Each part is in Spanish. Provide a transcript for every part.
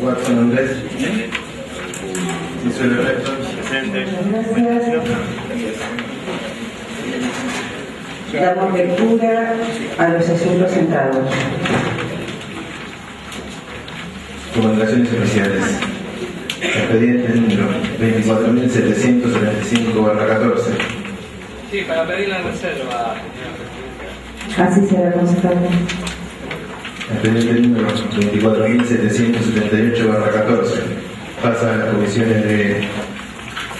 Watson Andrés. Isuelo Recto. Presente. Damos lectura a los asuntos sentados. Comunicaciones especiales. Expediente número 24.775/14. Sí, para pedir la reserva. Así será, concejal. Expediente número 24.778/14. Pasa a las comisiones de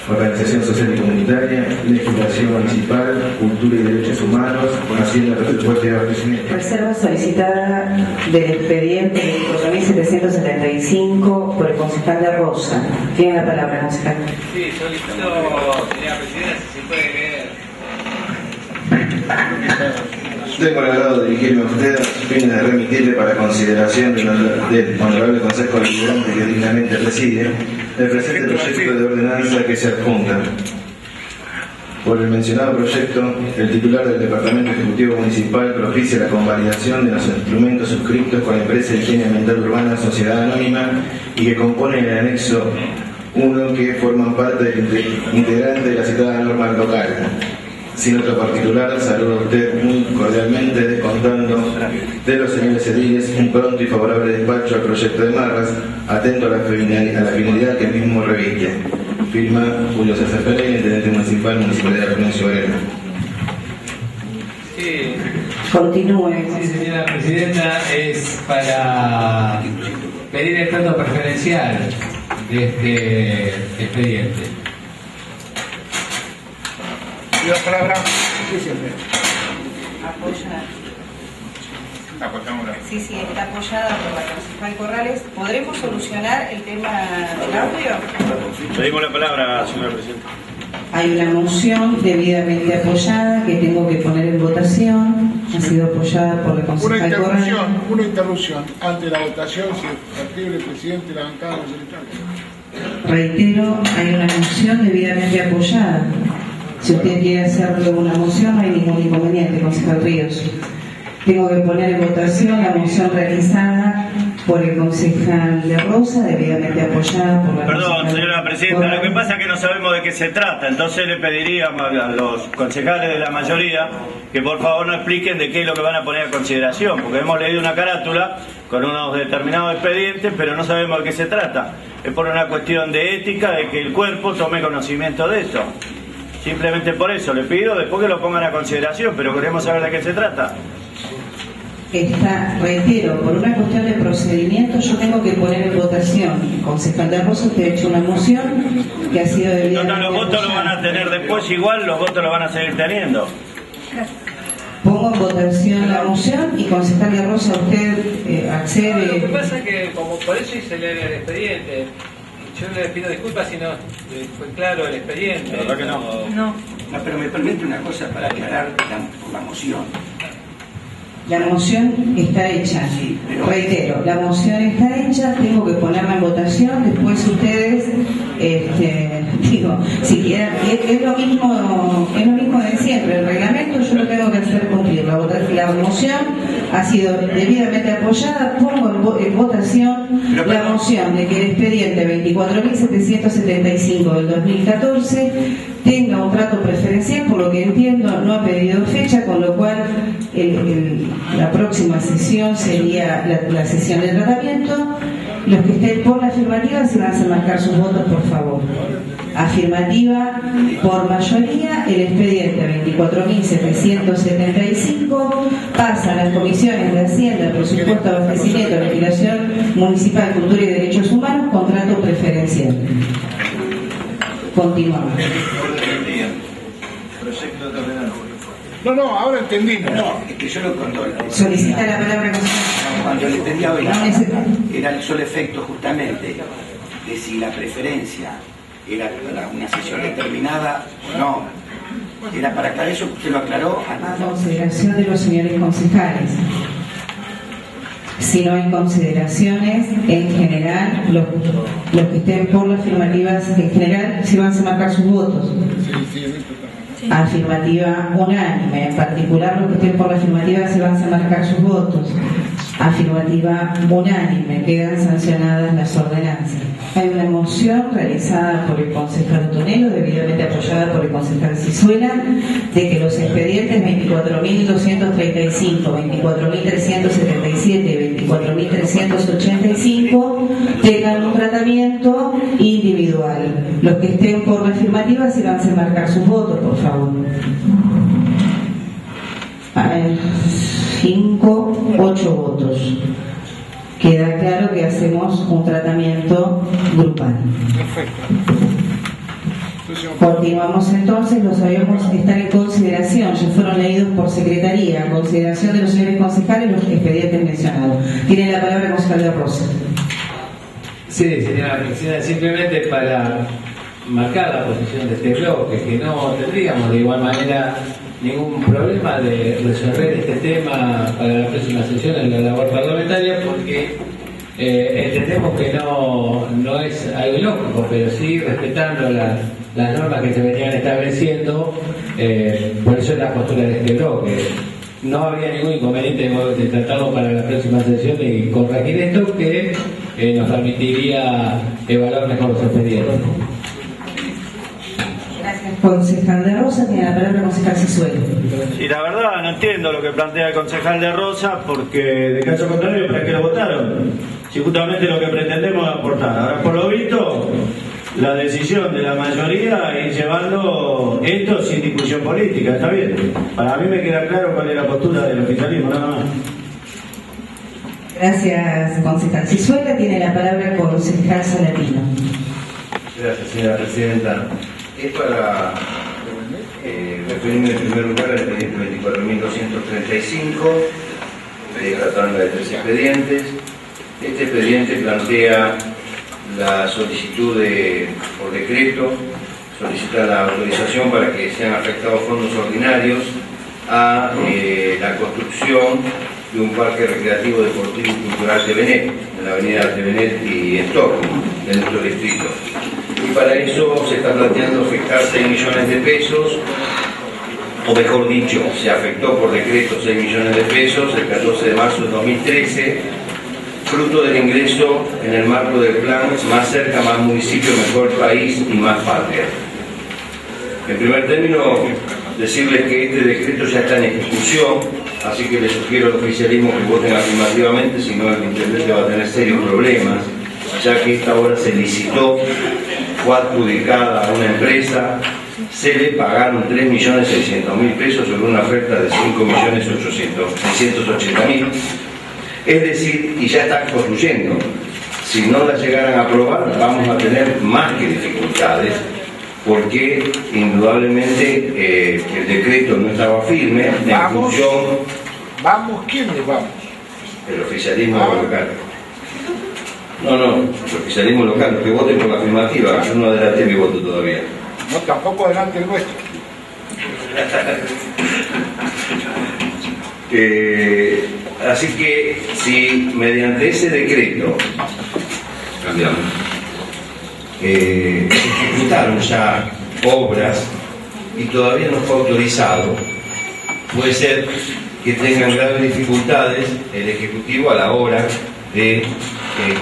Organización Social y Comunitaria, Legislación Municipal, Cultura y Derechos Humanos, Hacienda, Presupuesto y Abastecimiento. Reserva solicitada del expediente 4775 por el concejal de Rosa. Tiene la palabra, concejal. Sí, solicito, señora presidenta, si se puede leer. Tengo el agrado de dirigirme a usted a fines de remitirle para consideración del honorable Consejo Deliberante que dignamente preside el presente proyecto de ordenanza que se adjunta. Por el mencionado proyecto, el titular del Departamento Ejecutivo Municipal propicia la convalidación de los instrumentos suscritos con la empresa de higiene ambiental urbana Sociedad Anónima y que componen el anexo 1 que forman parte del integrante de la citada norma local. Sin otro particular, saludo a usted muy cordialmente, descontando de los señores ediles un pronto y favorable despacho al proyecto de Marras, atento a la finalidad que el mismo reviste. Firma Julio César Pereira, Intendente Municipal, Municipalidad de Florencio Varela. Sí. Continúe. Sí, señora presidenta, es para pedir el trato preferencial de este expediente. ¿Y la palabra? Apoyada. Apoyámosla. Sí, está apoyada por la concejal Corrales. ¿Podremos solucionar el tema del audio? Pedimos la palabra, señora presidenta. Hay una moción debidamente apoyada que tengo que poner en votación. Ha sido apoyada por la concejal Corrales. Una interrupción. Antes de la votación, si es factible el presidente de la bancada mayoritaria. Reitero, hay una moción debidamente apoyada. Si usted quiere hacerle una moción, no hay ningún inconveniente, concejal Ríos. Tengo que poner en votación la moción realizada por el concejal de Rosa, debidamente apoyada por la Perdón, señora presidenta, lo que pasa es que no sabemos de qué se trata, entonces le pediríamos a los concejales de la mayoría que por favor nos expliquen de qué es lo que van a poner a consideración, porque hemos leído una carátula con unos determinados expedientes, pero no sabemos de qué se trata. Es por una cuestión de ética, de que el cuerpo tome conocimiento de esto. Simplemente por eso le pido, después que lo pongan a consideración, pero queremos saber de qué se trata. Reitero, por una cuestión de procedimiento yo tengo que poner en votación. Concejal de Rosa, usted ha hecho una moción que ha sido debidamente Total, los votos los van a tener después igual, los votos los van a seguir teniendo. Pongo en votación la moción y concejal de Rosa, usted accede. Lo que pasa es que, como por eso hice leer el expediente, yo le pido disculpas si no fue claro el expediente. La verdad que no. No. No, pero me permite una cosa para aclarar la moción. La moción está hecha. Sí, pero... Reitero, la moción está hecha, tengo que ponerla en votación, después ustedes, digo, si quieren, es lo mismo de siempre, el reglamento yo lo tengo que hacer cumplir. La moción ha sido debidamente apoyada, pongo en votación la moción de que el expediente 24.775 del 2014 tenga un trato preferencial, por lo que entiendo no ha pedido fecha, con lo cual la próxima sesión sería la sesión de tratamiento. Los que estén por la afirmativa se van a marcar sus votos, por favor. Afirmativa por mayoría, el expediente 24.775 pasa a las comisiones de Hacienda, Presupuesto, Abastecimiento, Legislación Municipal, Cultura y Derechos Humanos, contrato preferencial. Continuamos. Proyecto de ordenanza. No, ahora entendimos. No, es que yo lo controlo. Solicita la palabra, concejal. Cuando le pedía hoy, No necesita. era el solo efecto justamente de si la preferencia era para una sesión determinada o no. Era para aclarar eso, usted lo aclaró. A consideración de los señores concejales. Si no hay consideraciones, en general, los que estén por las afirmativas, en general, se van a marcar sus votos. Afirmativa unánime, en particular los que estén por la afirmativa se van a marcar sus votos. Afirmativa unánime, quedan sancionadas las ordenanzas. Hay una moción realizada por el concejal Tonelo, debidamente apoyada por el concejal Cizuela, de que los expedientes 24.235, 24.377 y 24.385 tengan un tratamiento individual. Los que estén por la afirmativa se van a marcar sus votos, por favor. 5, 8 votos. Queda claro que hacemos un tratamiento grupal. Perfecto. Continuamos entonces, los sabemos estar en consideración, ya fueron leídos por secretaría, a consideración de los señores concejales los expedientes mencionados. Tiene la palabra el concejal de Rosa. Sí, señora presidenta, simplemente para marcar la posición de este bloque, que no tendríamos de igual manera ningún problema de resolver este tema para la próxima sesión en la labor parlamentaria, porque entendemos que no es algo ilógico, pero sí respetando las normas que se venían estableciendo, por eso es la postura de este bloque. No habría ningún inconveniente de tratarlo para la próxima sesión y corregir esto, que nos permitiría evaluar mejor los expedientes. Concejal de Rosa, tiene la palabra el concejal Cizuelo. Y la verdad no entiendo lo que plantea el concejal de Rosa, porque de caso contrario, ¿para qué lo votaron? Si justamente lo que pretendemos es aportar. Ahora, por lo visto, la decisión de la mayoría es llevando esto sin discusión política, ¿está bien? Para mí me queda claro cuál es la postura del oficialismo, nada más. Gracias, concejal Cizuela. Tiene la palabra el concejal Salatino. Gracias, señora presidenta. Es para referirme en primer lugar al expediente 24.235, pedir la tanda de 3 expedientes. Este expediente plantea la solicitud por decreto, solicita la autorización para que sean afectados fondos ordinarios a la construcción de un parque recreativo, deportivo y cultural de Benet, en la avenida de Benet y Stockholm, de nuestro distrito. Y para eso se está planteando afectar 6 millones de pesos, o mejor dicho, se afectó por decreto 6 millones de pesos el 14 de marzo de 2013, fruto del ingreso en el marco del plan Más Cerca, Más Municipio, Mejor País y Más Patria. En primer término, decirles que este decreto ya está en ejecución, así que les sugiero al oficialismo que voten afirmativamente, si no el intendente va a tener serios problemas, ya que esta obra se licitó, fue adjudicada a una empresa, se le pagaron 3.600.000 pesos sobre una oferta de 5.680.000, es decir, y ya está construyendo. Si no la llegaran a aprobar, vamos a tener más que dificultades, porque indudablemente el decreto no estaba firme en función... ¿Vamos? ¿Quiénes vamos? El oficialismo local. No, el oficialismo local, los que voten por la afirmativa, yo no adelanté mi voto todavía. No, tampoco adelante el nuestro. Así que si mediante ese decreto cambiamos, se ejecutaron ya obras y todavía no fue autorizado, puede ser que tengan graves dificultades el Ejecutivo a la hora de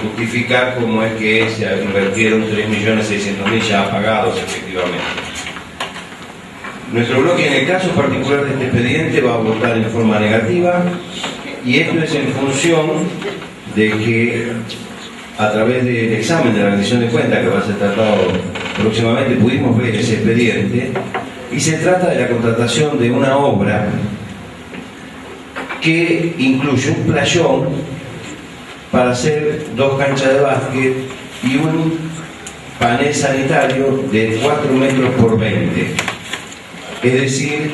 justificar cómo es que se invirtieron 3.600.000 ya pagados efectivamente. Nuestro bloque, en el caso particular de este expediente, va a votar en forma negativa, y esto es en función de que a través del examen de la rendición de cuentas que va a ser tratado próximamente pudimos ver ese expediente, y se trata de la contratación de una obra que incluye un playón para hacer 2 canchas de básquet y un panel sanitario de 4 metros por 20. Es decir,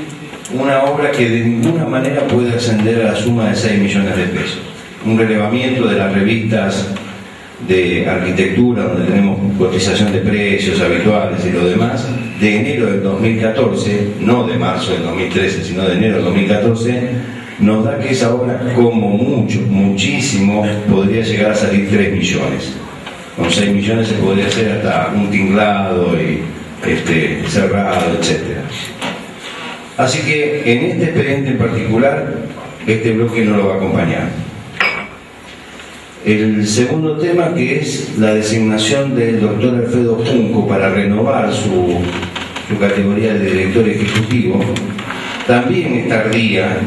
una obra que de ninguna manera puede ascender a la suma de 6 millones de pesos. Un relevamiento de las revistas de arquitectura, donde tenemos cotización de precios habituales y lo demás, de enero del 2014, no de marzo del 2013, sino de enero del 2014, nos da que esa obra, como mucho, muchísimo, podría llegar a salir 3 millones. Con 6 millones se podría hacer hasta un tinglado y cerrado, etc. Así que en este expediente en particular, este bloque no lo va a acompañar. El segundo tema, que es la designación del doctor Alfredo Junco para renovar su categoría de director ejecutivo, también es tardía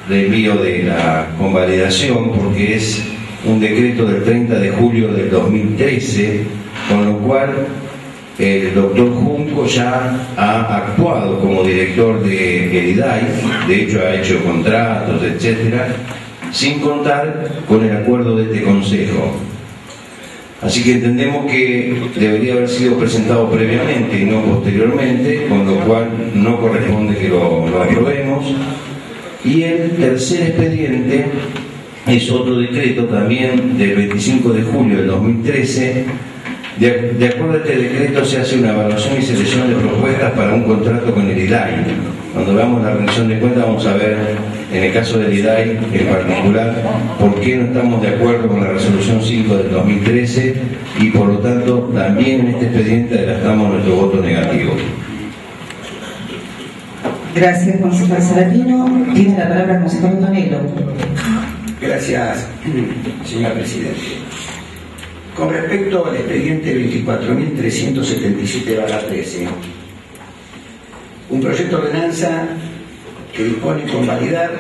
de envío de la convalidación, porque es un decreto del 30 de julio del 2013, con lo cual el doctor Junco ya ha actuado como director del IDAI, de hecho ha hecho contratos, etcétera, sin contar con el acuerdo de este Consejo. Así que entendemos que debería haber sido presentado previamente y no posteriormente, con lo cual no corresponde que lo aprobemos. Y el tercer expediente es otro decreto también del 25 de julio del 2013. De acuerdo a este decreto se hace una evaluación y selección de propuestas para un contrato con el IDAI. Cuando veamos la rendición de cuentas vamos a ver, en el caso del IDAI en particular, por qué no estamos de acuerdo con la resolución 5 del 2013 y por lo tanto también en este expediente adelantamos nuestro voto negativo. Gracias, concejal Salatino. Tiene la palabra el concejal Antonello. Gracias, señor presidente. Con respecto al expediente 24.377/13, un proyecto de ordenanza que dispone convalidar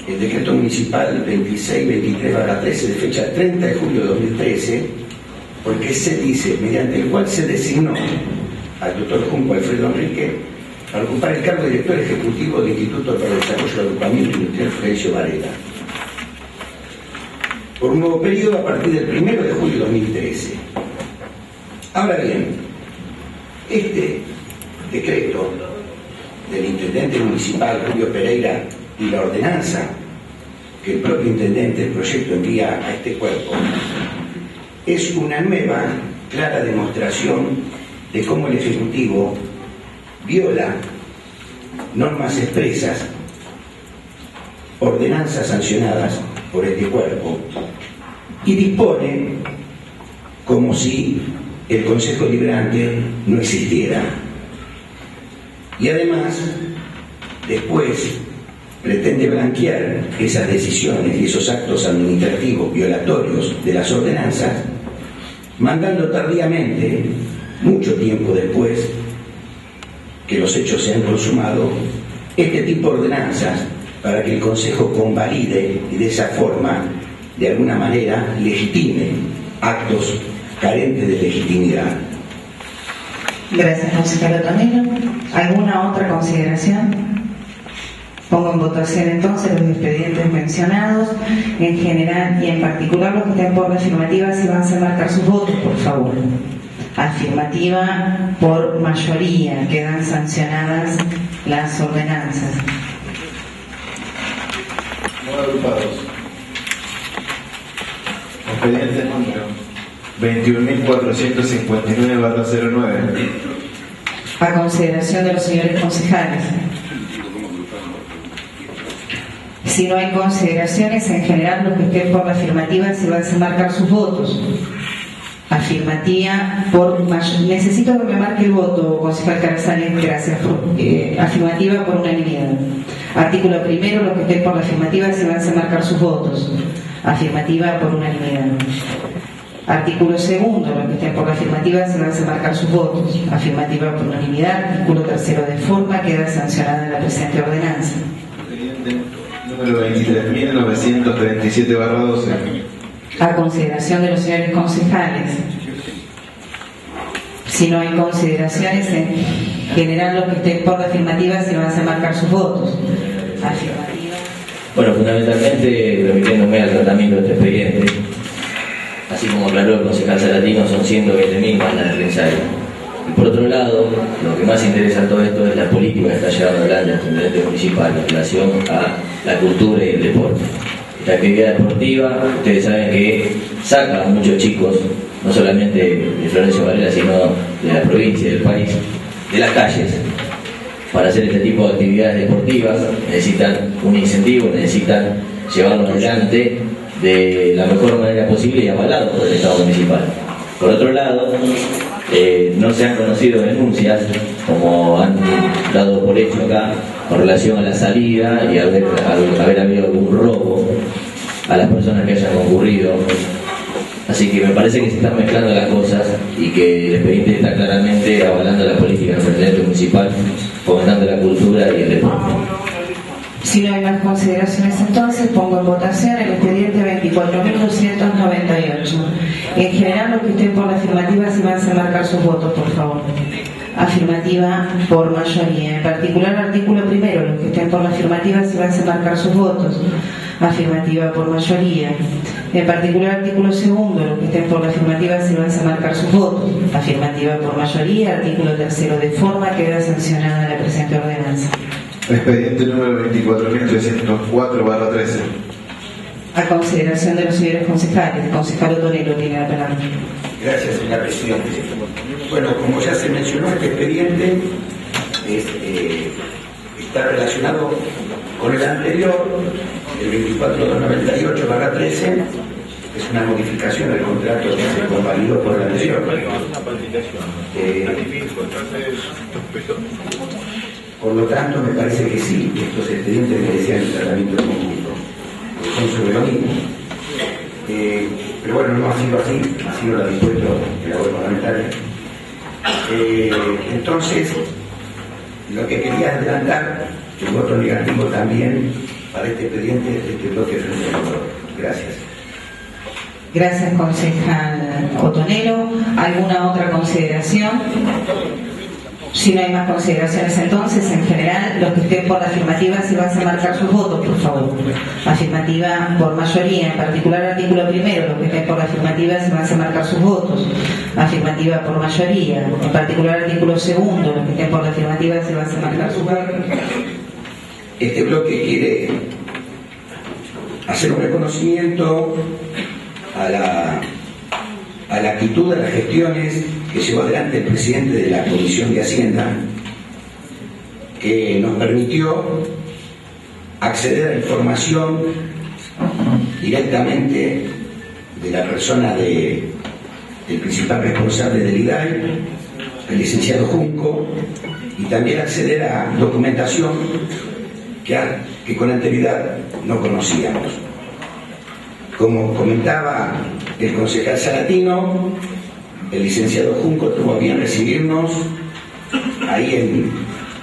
el decreto municipal 2623/13 de fecha 30 de julio de 2013, porque se dice, mediante el cual se designó al doctor Junco Alfredo Enrique para ocupar el cargo de director ejecutivo del Instituto para el Desarrollo del Agrupamiento Industrial Florencio Varela, por un nuevo periodo a partir del 1 de julio de 2013. Ahora bien, este decreto del intendente municipal Julio Pereira y la ordenanza que el propio intendente del proyecto envía a este cuerpo es una nueva, clara demostración de cómo el Ejecutivo viola normas expresas, ordenanzas sancionadas por este cuerpo y dispone como si el Consejo Deliberante no existiera. Y además, después pretende blanquear esas decisiones y esos actos administrativos violatorios de las ordenanzas, mandando tardíamente, mucho tiempo después que los hechos se han consumado, este tipo de ordenanzas para que el Consejo convalide y de esa forma, de alguna manera, legitime actos carentes de legitimidad. Gracias, concejal Antonello. ¿Alguna otra consideración? Pongo en votación entonces los expedientes mencionados, en general y en particular los que estén por la afirmativa, si van a marcar sus votos, por favor. Afirmativa por mayoría, quedan sancionadas las ordenanzas. No agrupados. Expediente número 21.459/09. A consideración de los señores concejales. Si no hay consideraciones, en general los que estén por la afirmativa se van a marcar sus votos. Afirmativa por mayoría. Necesito que me marque el voto, concejal Carazales, gracias. Afirmativa por unanimidad. Artículo primero, los que estén por la afirmativa se van a marcar sus votos. Afirmativa por unanimidad. Artículo segundo, los que estén por la afirmativa se van a marcar sus votos. Afirmativa por unanimidad. Artículo tercero de forma, queda sancionada la presente ordenanza. Número 23.937/12. A consideración de los señores concejales. Si no hay consideraciones, en general los que estén por la afirmativa se van a marcar sus votos. Afirmativa. Bueno, fundamentalmente, remitiéndome al tratamiento de este expediente, así como aclaró el concejal Salatino, son 120.000 bandas de reinsario. Y por otro lado, lo que más interesa en todo esto es la política que está llevando adelante el intendente municipal en relación a la cultura y el deporte. La actividad deportiva, ustedes saben que saca a muchos chicos, no solamente de Florencio Varela, sino de la provincia y del país, de las calles. Para hacer este tipo de actividades deportivas necesitan un incentivo, necesitan llevarlo adelante de la mejor manera posible y avalado por el Estado municipal. Por otro lado, no se han conocido denuncias, como han dado por hecho acá, con relación a la salida y haber habido algún robo a las personas que hayan concurrido Así que me parece que se están mezclando las cosas y que el expediente está claramente avalando la política del presidente municipal, fomentando la cultura y el deporte. Si no hay más consideraciones, entonces pongo en votación el expediente 24.298. En general, los que estén por la afirmativa se van a marcar sus votos, por favor. Afirmativa por mayoría. En particular, artículo primero, los que estén por la afirmativa se van a marcar sus votos. Afirmativa por mayoría. En particular, artículo segundo, los que estén por la afirmativa se van a marcar sus votos. Afirmativa por mayoría. Artículo tercero, de forma queda sancionada la presente ordenanza. Expediente número 24.304/13. A consideración de los señores concejales. El concejal Otonelo tiene la palabra. Gracias, señora Presidenta. Bueno, como ya se mencionó, este expediente está relacionado con el anterior, el 24.298/13, es una modificación del contrato que se convalidó por el anterior. Por lo tanto, me parece que sí, estos expedientes merecían el tratamiento conjunto, son sobre lo mismo. Pero bueno, no ha sido así, ha sido lo dispuesto el labor parlamentaria. Entonces, lo que quería adelantar, el voto negativo también para este expediente de este bloque frente al voto. Gracias. Gracias, concejal Otonelo. ¿Alguna otra consideración? Si no hay más consideraciones, entonces, en general, los que estén por la afirmativa se van a marcar sus votos, por favor. Afirmativa por mayoría. En particular, artículo primero, los que estén por la afirmativa se van a marcar sus votos. Afirmativa por mayoría. En particular, artículo segundo, los que estén por la afirmativa se van a marcar sus votos. Este bloque quiere hacer un reconocimiento a la actitud de las gestiones que llevó adelante el presidente de la Comisión de Hacienda, que nos permitió acceder a información directamente de la persona del principal responsable del IDAI, el licenciado Junco, y también acceder a documentación que con anterioridad no conocíamos. Como comentaba el concejal Salatino, el licenciado Junco tuvo a bien recibirnos ahí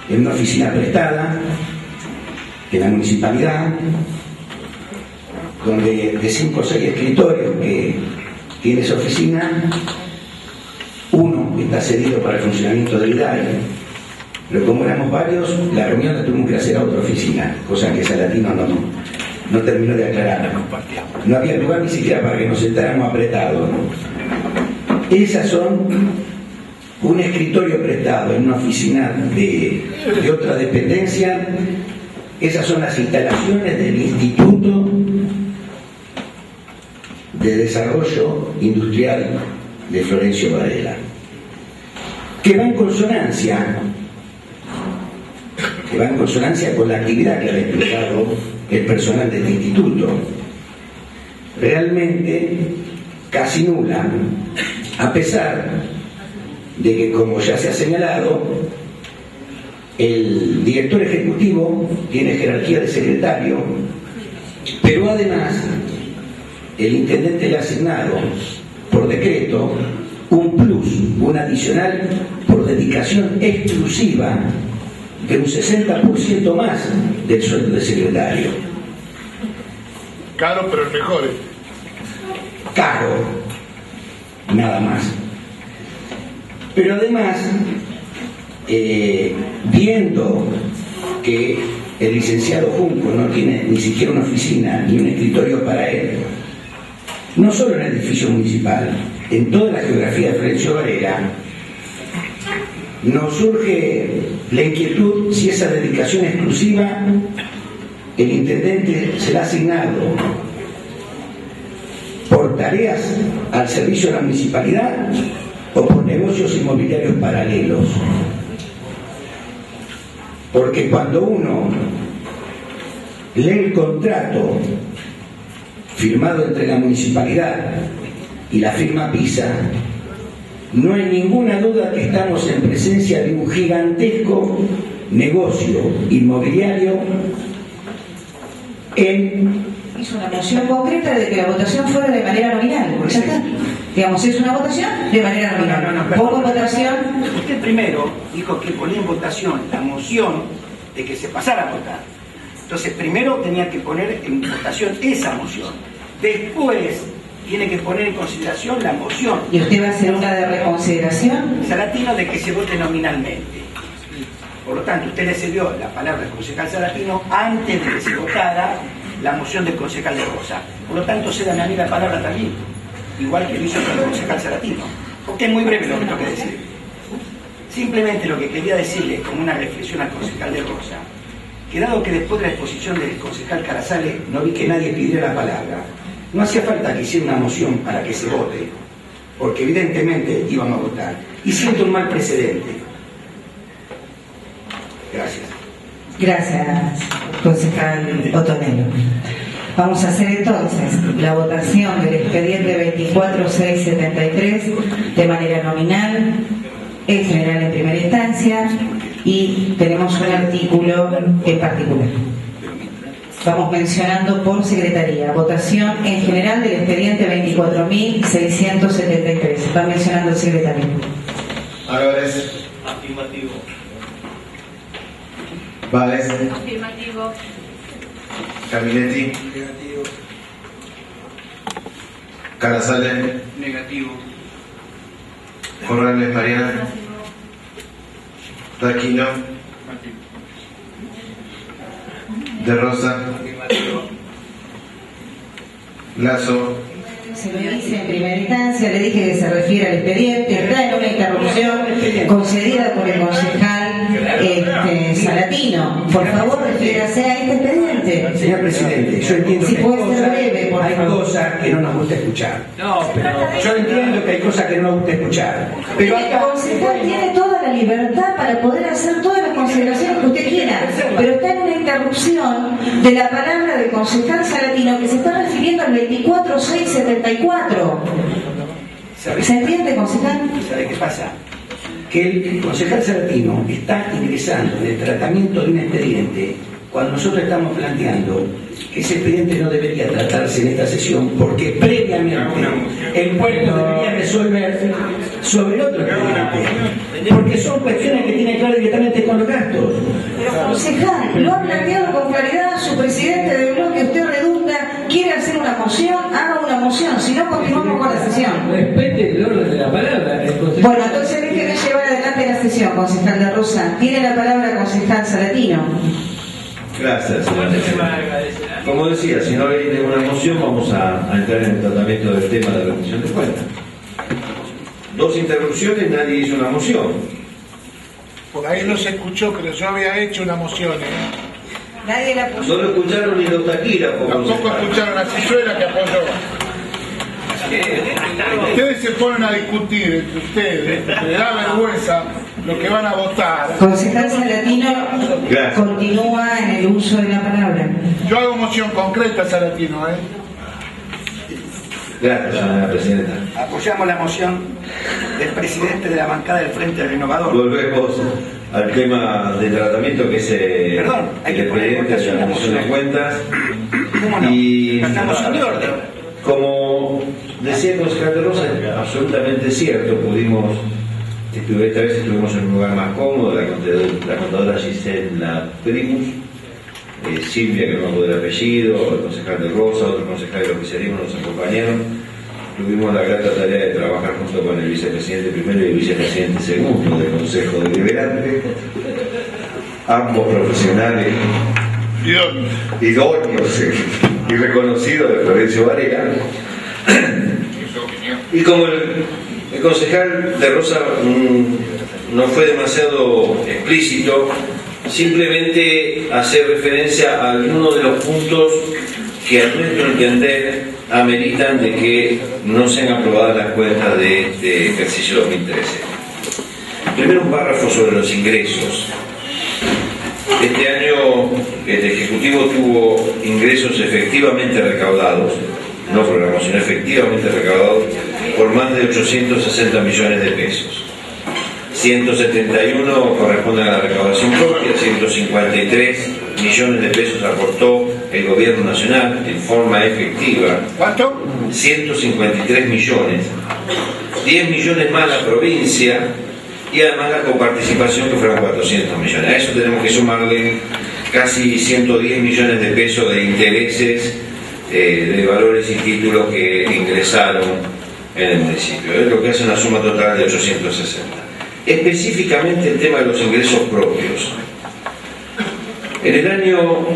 en una oficina prestada de la municipalidad, donde de 5 o 6 escritorios que tiene esa oficina, uno está cedido para el funcionamiento del IDAI, pero como éramos varios, la reunión la tuvimos que hacer a otra oficina, cosa que Salatino no terminó de aclarar. No había lugar ni siquiera para que nos sentáramos apretados. Esas son un escritorio prestado en una oficina de otra dependencia. Esas son las instalaciones del Instituto de Desarrollo Industrial de Florencio Varela, que va en consonancia con la actividad que ha desplegado el personal del instituto, realmente casi nula, a pesar de que, como ya se ha señalado, el director ejecutivo tiene jerarquía de secretario, pero además el intendente le ha asignado por decreto un plus, un adicional por dedicación exclusiva de un 60% más del sueldo de secretario. Caro, pero el mejor. Caro, nada más. Pero además, viendo que el licenciado Junco no tiene ni siquiera una oficina ni un escritorio para él, no solo en el edificio municipal, en toda la geografía de Florencio Varela, nos surge la inquietud si esa dedicación exclusiva el intendente se la ha asignado por tareas al servicio de la municipalidad o por negocios inmobiliarios paralelos. Porque cuando uno lee el contrato firmado entre la municipalidad y la firma PISA, no hay ninguna duda que estamos en presencia de un gigantesco negocio inmobiliario en hizo una moción concreta de que la votación fuera de manera nominal. Ya está. Digamos, es una votación de manera nominal. Pongo en votación. Usted primero dijo que ponía en votación la moción de que se pasara a votar. Entonces, primero tenía que poner en votación esa moción. Después tiene que poner en consideración la moción. ¿Y usted va a hacer una de reconsideración? Salatino de que se vote nominalmente. Por lo tanto, usted le cedió la palabra al concejal Salatino antes de que se votara la moción del concejal de Rosa. Por lo tanto, cédame a mí la palabra también, igual que lo hizo con el concejal Salatino. Porque es muy breve lo que tengo que decir. Simplemente lo que quería decirle como una reflexión al concejal de Rosa, que dado que después de la exposición del concejal Carazales no vi que nadie pidiera la palabra, no hacía falta que hiciera una moción para que se vote, porque evidentemente íbamos a votar. Y siento un mal precedente. Gracias. Gracias, concejal Otonelo. Vamos a hacer entonces la votación del expediente 24673 de manera nominal, en general en primera instancia, y tenemos un artículo en particular. Vamos mencionando por secretaría. Votación en general del expediente 24.673. Va mencionando el secretario. Álvarez. Afirmativo. Báez. Afirmativo. Caminetti. Negativo. Carazales. Negativo. Corrales Mariana. Taquino. De Rosa. Lazo. Se lo hice en primera instancia, le dije que se refiere al expediente, está en una interrupción concedida por el concejal Salatino. Por favor, refiérase a este expediente. Señor presidente, yo entiendo Si que puede ser breve, por hay favor. cosas que no nos gusta escuchar. No, pero Yo entiendo que hay cosas que no nos gusta escuchar. Pero El acá concejal tiene toda la libertad para poder hacer todas las consideraciones que usted quiera, pero está en una interrupción de la palabra del concejal Salatino que se está refiriendo al 24674. ¿Se entiende, concejal? ¿Sabe qué pasa? Que el concejal Salatino está ingresando en el tratamiento de un expediente cuando nosotros estamos planteando que ese expediente no debería tratarse en esta sesión porque previamente el pueblo debería resolver sobre el otro expediente, porque son cuestiones que tienen que ver directamente con los gastos. Pero concejal, lo ha planteado con claridad su presidente de bloque, usted redunda, quiere hacer una moción, haga una moción, si no continuamos con la sesión. respete el orden de la palabra. Bueno, entonces déjeme llevar adelante la sesión, concejal de Rosa. Tiene la palabra concejal Salatino. Gracias, señor presidente. Como decía, si no hay ninguna moción, vamos a entrar en el tratamiento del tema de rendición de cuentas. Dos interrupciones, nadie hizo una moción. Por ahí no se escuchó, pero yo había hecho una moción. Nadie la puso. No lo escucharon ni los taquiras. Tampoco escucharon a Cizuela que apoyó. Ustedes se ponen a discutir entre ustedes, les da vergüenza lo que van a votar. Concejal Salatino Gracias. continúa en el uso de la palabra. Yo hago moción concreta, Salatino, Gracias, señora presidenta. Apoyamos la moción del presidente de la bancada del Frente Renovador. Volvemos al tema de tratamiento que es Perdón, hay el que poner en expediente de votación la rendición de moción. cuentas. ¿Cómo no? Y La moción de orden. como decía el concejal de Rosa, absolutamente cierto, esta vez estuvimos en un lugar más cómodo, la contadora Giselle la pedimos, Silvia, que no me acuerdo del apellido, el concejal de Rosa, otro concejal del oficialismo nos acompañaron. Tuvimos la grata tarea de trabajar junto con el vicepresidente primero y el vicepresidente segundo del Consejo Deliberante, ambos profesionales idóneos y reconocidos de Florencio Varela. Y como el concejal de Rosa no fue demasiado explícito, simplemente hacer referencia a algunos de los puntos que a nuestro entender ameritan de que no sean aprobadas las cuentas de este ejercicio 2013. Primero un párrafo sobre los ingresos. Este año el Ejecutivo tuvo ingresos efectivamente recaudados, no programas, sino efectivamente recaudados, por más de 860 millones de pesos. 171 corresponden a la recaudación propia, 153 millones de pesos aportó el gobierno nacional en forma efectiva. ¿Cuánto? 153 millones. 10 millones más la provincia y además la coparticipación que fueron 400 millones. A eso tenemos que sumarle casi 110 millones de pesos de intereses de valores y títulos que ingresaron en el municipio. Es lo que hace una suma total de 860. Específicamente el tema de los ingresos propios. En el año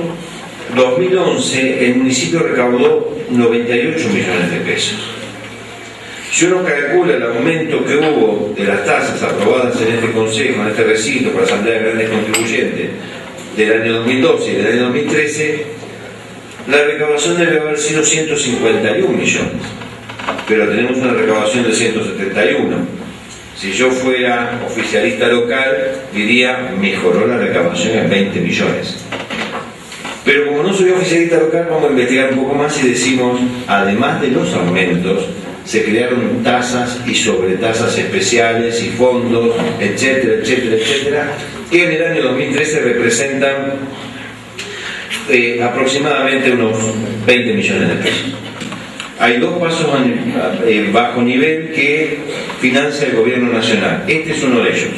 2011 el municipio recaudó 98 millones de pesos. Si uno calcula el aumento que hubo de las tasas aprobadas en este consejo, en este recinto por la Asamblea de Grandes Contribuyentes del año 2012 y del año 2013, la recaudación debe haber sido 151 millones, pero tenemos una recaudación de 171. Si yo fuera oficialista local, diría mejoró la recaudación en 20 millones. Pero como no soy oficialista local, vamos a investigar un poco más y decimos, además de los aumentos, se crearon tasas y sobretasas especiales y fondos, etcétera, etcétera, etcétera, que en el año 2013 representan aproximadamente unos 20 millones de pesos. Hay dos pasos bajo nivel que financia el gobierno nacional. Este es uno de ellos.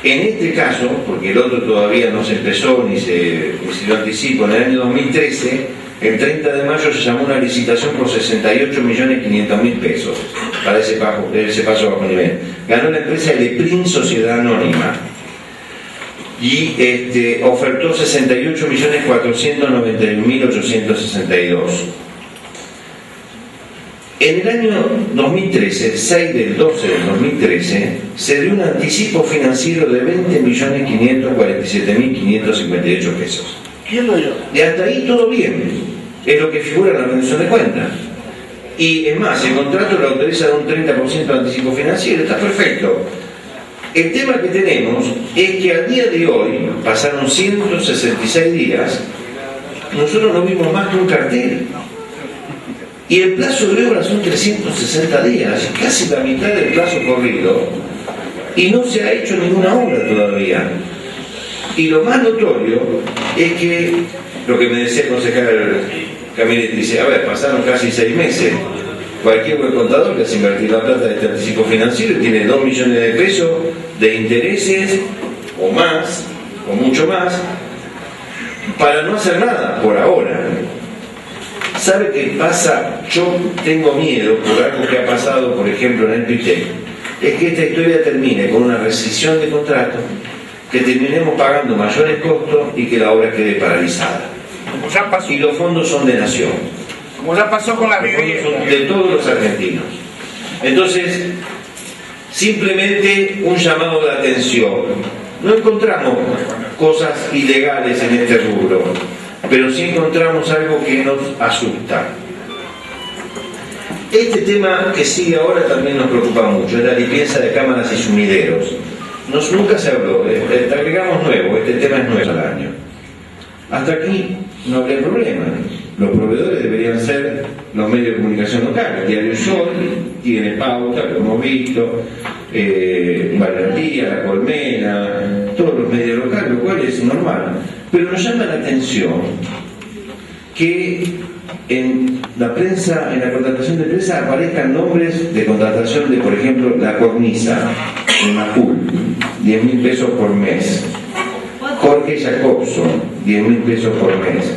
En este caso, porque el otro todavía no se empezó ni se dio anticipo, en el año 2013, el 30 de mayo se llamó una licitación por 68.500.000 pesos para ese paso bajo nivel. Ganó la empresa Eleprim Sociedad Anónima y ofertó 68.491.862. En el año 2013, 6 del 12 del 2013, se dio un anticipo financiero de 20.547.558 pesos. ¿Quién lo dio? Y hasta ahí todo bien, es lo que figura en la rendición de cuentas. Y es más, el contrato le autoriza un 30% de anticipo financiero, está perfecto. El tema que tenemos es que al día de hoy, pasaron 166 días, nosotros no vimos más que un cartel. Y el plazo de obra son 360 días, casi la mitad del plazo corrido, y no se ha hecho ninguna obra todavía. Y lo más notorio es que, lo que me decía el concejal Camilletti, dice, a ver, pasaron casi 6 meses, cualquier buen contador que hace invertir la plata de este anticipo financiero y tiene 2 millones de pesos de intereses, o más, o mucho más, para no hacer nada, por ahora. ¿Sabe qué pasa? Yo tengo miedo por algo que ha pasado, por ejemplo, en el PITEC, es que esta historia termine con una rescisión de contrato, que terminemos pagando mayores costos y que la obra quede paralizada. Como ya pasó. Y los fondos son de nación. Como ya pasó con la Los fondos vivienda. son de todos los argentinos. Entonces, simplemente un llamado de atención. No encontramos cosas ilegales en este rubro, pero sí encontramos algo que nos asusta. Este tema que sigue ahora también nos preocupa mucho, es la limpieza de cámaras y sumideros. Nunca se habló, agregamos nuevo, este tema es nuevo al año. Hasta aquí no habría problema. Los proveedores deberían ser los medios de comunicación locales. El Diario Sol tiene pauta, lo hemos visto, Valentía, La Colmena, todos los medios locales, lo cual es normal. Pero nos llama la atención que en la prensa, en la contratación de prensa, aparezcan nombres de contratación de, por ejemplo, La Cornisa, de Macul, 10.000 pesos por mes. Jorge Jacobson, 10.000 pesos por mes.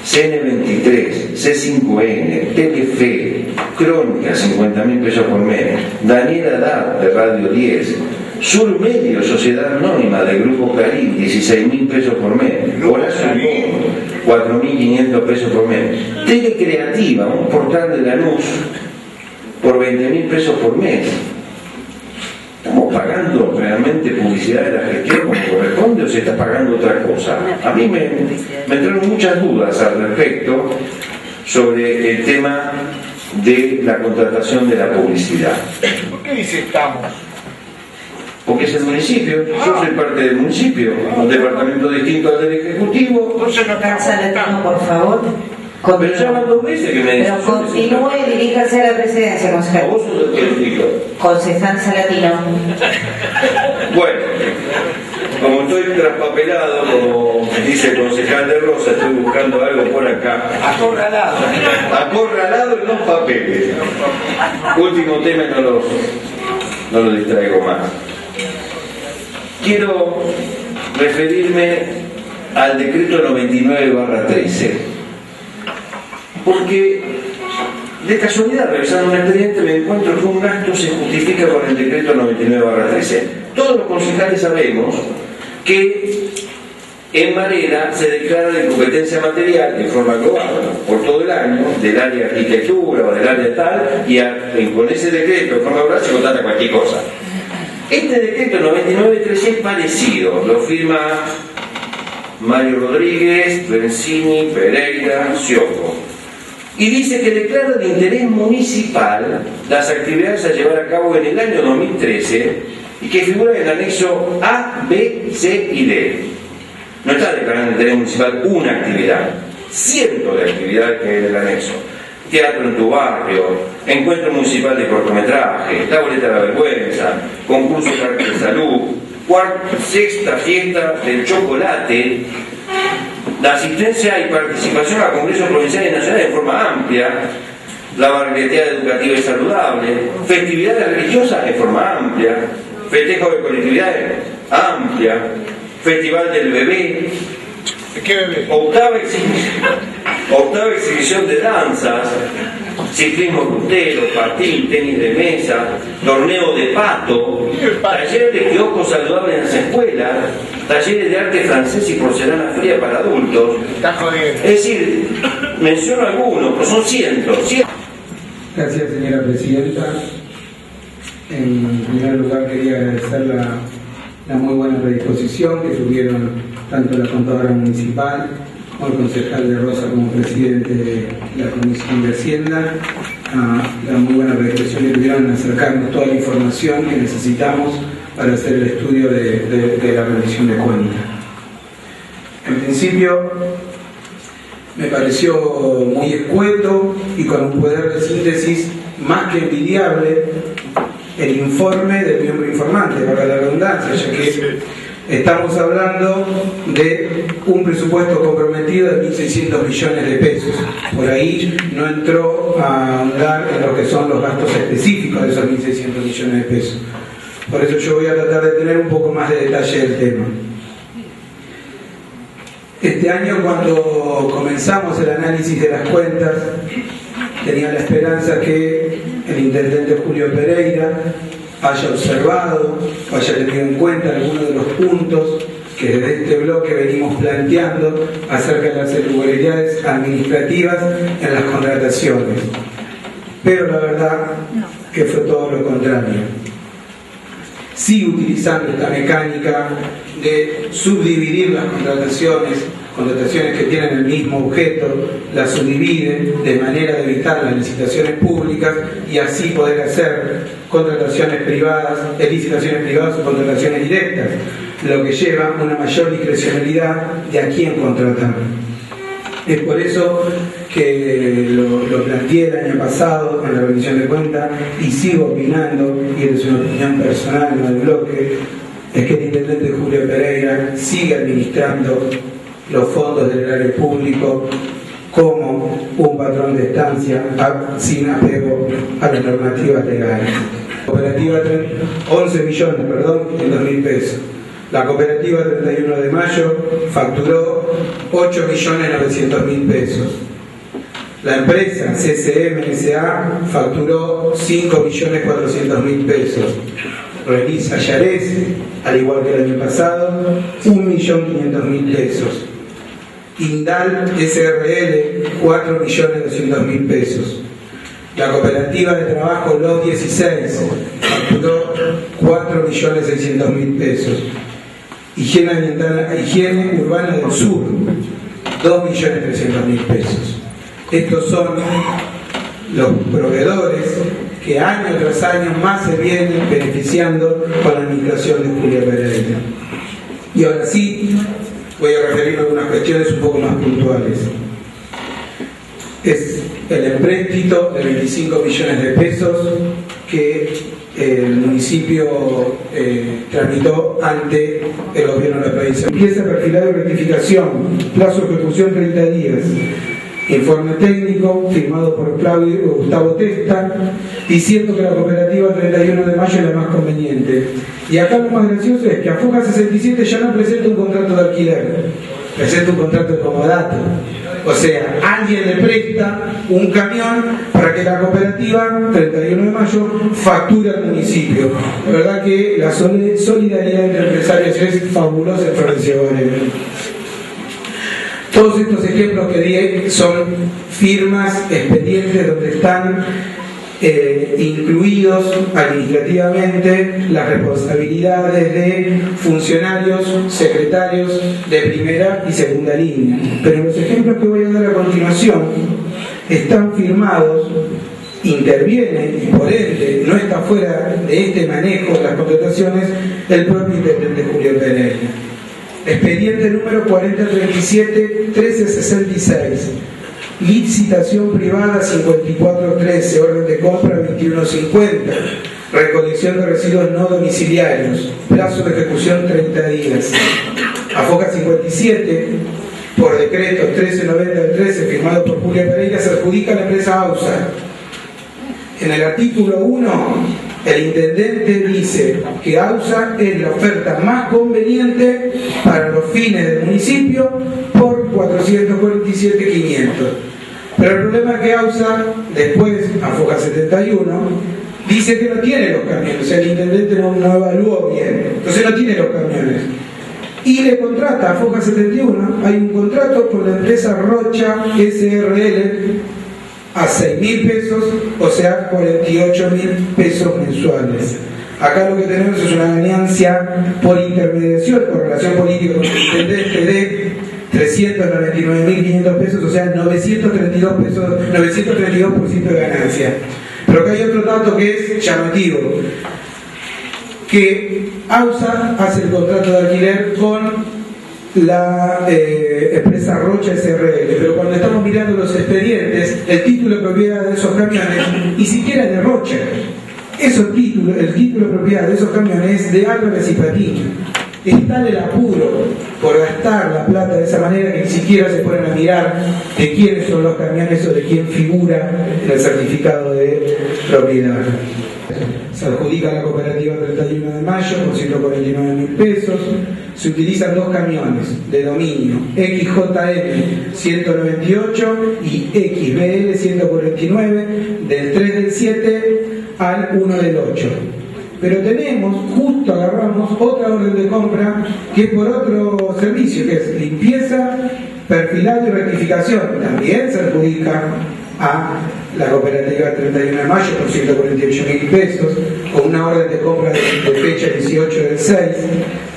CN23, C5N, Telefe, Crónica, 50.000 pesos por mes. Daniel Haddad, de Radio 10. Sur Medio, Sociedad Anónima, del Grupo Carí, 16.000 pesos por mes. Horacio Gómez, 4.500 pesos por mes. Telecreativa, un portal de Lanús, por 20.000 pesos por mes. ¿Estamos pagando realmente publicidad de la gestión como corresponde o se está pagando otra cosa? A mí me entraron muchas dudas al respecto sobre el tema de la contratación de la publicidad. ¿Por qué dice estamos? Porque es el municipio, yo soy parte del municipio, un departamento distinto al del Ejecutivo. Entonces no estamos Salatino, por favor. Pero ya van 2 veces que me dicen. Pero continúe y diríjase a la presidencia, concejal. ¿Vos sos el que digo? Concejal Salatino. Bueno, como estoy traspapelado, como dice el concejal de Rosa, estoy buscando algo por acá. Acorralado. Acorralado en los papeles. Último tema y no lo distraigo más. Quiero referirme al decreto 99/13, porque de casualidad, revisando un expediente, me encuentro que un gasto se justifica con el decreto 99/13. Todos los concejales sabemos que en Varela se declara de competencia material de forma global por todo el año del área de arquitectura o del área tal, y con ese decreto de forma global se contrata cualquier cosa. Este decreto 99/13 es parecido, lo firma Mario Rodríguez, Benzini, Pereira, Sioco, y dice que declara de interés municipal las actividades a llevar a cabo en el año 2013 y que figura en el anexo A, B, C y D. No está declarando de interés municipal una actividad, cientos de actividades que hay en el anexo. Teatro en tu barrio, encuentro municipal de cortometraje, la boleta de la vergüenza, concurso de salud, sexta fiesta del chocolate, la asistencia y participación a congresos provinciales y nacionales de forma amplia, la barrileteada educativa y saludable, festividades religiosas de forma amplia, festejos de colectividades amplia, festival del bebé, ¿qué bebé? Octava exhibición de danzas, ciclismo rutero, patín, tenis de mesa, torneo de pato, taller de kioscos saludables en las escuelas, talleres de arte francés y porcelana fría para adultos. Es decir, menciono algunos, pero son cientos. Gracias, señora presidenta. En primer lugar quería agradecer la muy buena predisposición que tuvieron tanto la contadora municipal como el concejal de Rosa como presidente de la Comisión de Hacienda, la muy buena predisposición que tuvieron en acercarnos toda la información que necesitamos para hacer el estudio de la rendición de cuentas. En principio me pareció muy escueto y con un poder de síntesis más que envidiable el informe del miembro informante, para la redundancia, ya que estamos hablando de un presupuesto comprometido de 1.600 millones de pesos. Por ahí no entró a ahondar en lo que son los gastos específicos de esos 1.600 millones de pesos. Por eso yo voy a tratar de tener un poco más de detalle del tema. Este año, cuando comenzamos el análisis de las cuentas, tenía la esperanza que el intendente Julio Pereira haya observado o haya tenido en cuenta algunos de los puntos que desde este bloque venimos planteando acerca de las irregularidades administrativas en las contrataciones. Pero la verdad que fue todo lo contrario. Sigue utilizando esta mecánica de subdividir las contrataciones que tienen el mismo objeto, las subdivide de manera de evitar las licitaciones públicas y así poder hacer contrataciones privadas, licitaciones privadas o contrataciones directas, lo que lleva a una mayor discrecionalidad de a quién contratar. Es por eso que lo planteé el año pasado en la rendición de cuentas y sigo opinando, y es una opinión personal, no del bloque, es que el intendente Julio Pereira sigue administrando los fondos del erario público como un patrón de estancia sin apego a las normativas legales. La cooperativa 11 millones, en 2.000 pesos. La cooperativa 31 de mayo facturó 8.900.000 pesos. La empresa CCM S.A. facturó 5.400.000 pesos. Realiza Yarés, al igual que el año pasado, 1.500.000 pesos. Indal SRL, 4.200.000 pesos. La cooperativa de trabajo Los 16 facturó 4.600.000 pesos. Higiene Urbana del Sur, 2.300.000 pesos. Estos son los proveedores que año tras año más se vienen beneficiando con la administración de Julio Pereira. Y ahora sí, voy a referirme a algunas cuestiones un poco más puntuales. Es el empréstito de 25 millones de pesos que el municipio tramitó ante el gobierno de la provincia. Empieza perfilado y rectificación, plazo de ejecución 30 días. Informe técnico firmado por Claudio Gustavo Testa, diciendo que la cooperativa 31 de mayo es la más conveniente. Y acá lo más gracioso es que Afoja 67 ya no presenta un contrato de alquiler, presenta un contrato de comodato. O sea, alguien le presta un camión para que la cooperativa 31 de mayo facture al municipio. La verdad que la solidaridad entre empresarios es fabulosa en Florencio Varela. Todos estos ejemplos que di son firmas, expedientes donde están incluidos administrativamente las responsabilidades de funcionarios, secretarios de primera y segunda línea. Pero los ejemplos que voy a dar a continuación están firmados, interviene y por ende no está fuera de este manejo de las contrataciones el propio intendente Julio Pereira. Expediente número 4037-1366. Licitación privada 5413, orden de compra 2150, recolección de residuos no domiciliarios, plazo de ejecución 30 días. Afoca 57, por decreto 1390 del 13, firmado por Julio Pereira, se adjudica a la empresa AUSA. En el artículo 1, el intendente dice que AUSA es la oferta más conveniente para los fines del municipio por 447.500. Pero el problema es que AUSA, después, Afoja 71, dice que no tiene los camiones. O sea, el intendente no evaluó bien. Entonces no tiene los camiones. Y le contrata a Afoja 71, hay un contrato por la empresa Rocha SRL a 6.000 pesos, o sea, 48.000 pesos mensuales. Acá lo que tenemos es una ganancia por intermediación, por relación política con el intendente de 399.500 pesos, o sea, 932% de ganancia. Pero acá hay otro dato que es llamativo, que AUSA hace el contrato de alquiler con la empresa Rocha SRL, pero cuando estamos mirando los expedientes, el título de propiedad de esos camiones ni siquiera es de Rocha. El título de propiedad de esos camiones es de Álvarez y Patiño. Es tal el apuro por gastar la plata de esa manera que ni siquiera se ponen a mirar de quiénes son los camiones o de quién figura en el certificado de propiedad. Se adjudica a la cooperativa 31 de mayo por 149.000 pesos. Se utilizan dos camiones de dominio, XJM 198 y XBL 149, del 3 del 7 al 1 del 8. Pero justo agarramos otra orden de compra que es por otro servicio, que es limpieza, perfilado y rectificación. También se adjudica a la cooperativa 31 de mayo por 148.000 pesos, con una orden de compra de fecha 18 del 6.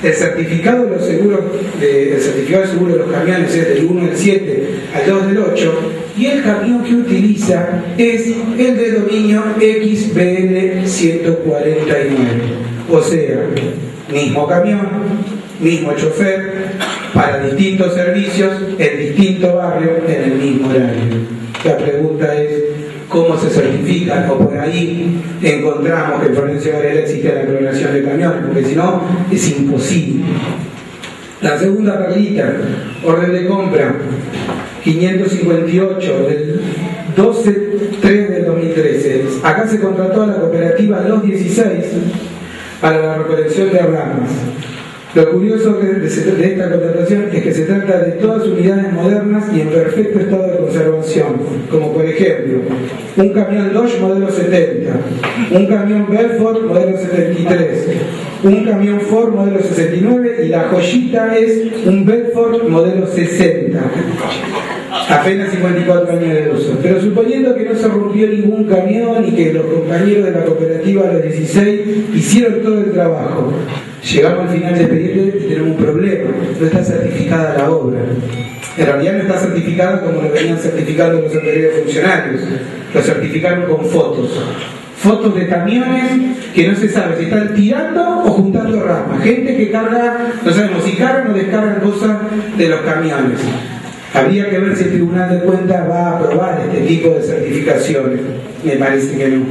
El certificado de seguro de los camiones es del 1 del 7 al 2 del 8, y el camión que utiliza es el de dominio XBL 149. O sea, mismo camión, mismo chofer, para distintos servicios, en distinto barrio, en el mismo horario. La pregunta es, ¿cómo se certifica? O por ahí encontramos que en Florencio Varela existe la clonación de camiones, porque si no, es imposible. La segunda perlita, orden de compra 558 del 12/3 del 2013. Acá se contrató a la cooperativa 216 para la recolección de ramas. Lo curioso de esta contratación es que se trata de todas unidades modernas y en perfecto estado de conservación, como por ejemplo un camión Dodge modelo 70, un camión Belfort modelo 73, un camión Ford modelo 69 y la joyita es un Belfort modelo 60. Apenas 54 años de uso. Pero suponiendo que no se rompió ningún camión y que los compañeros de la cooperativa, los 16, hicieron todo el trabajo, llegamos al final del expediente y tenemos un problema. No está certificada la obra. En realidad no está certificada como lo venían certificando los anteriores funcionarios. Lo certificaron con fotos. Fotos de camiones que no se sabe si están tirando o juntando ramas. Gente que carga, no sabemos si cargan o descargan cosas de los camiones. Habría que ver si el Tribunal de Cuentas va a aprobar este tipo de certificaciones. Me parece que no.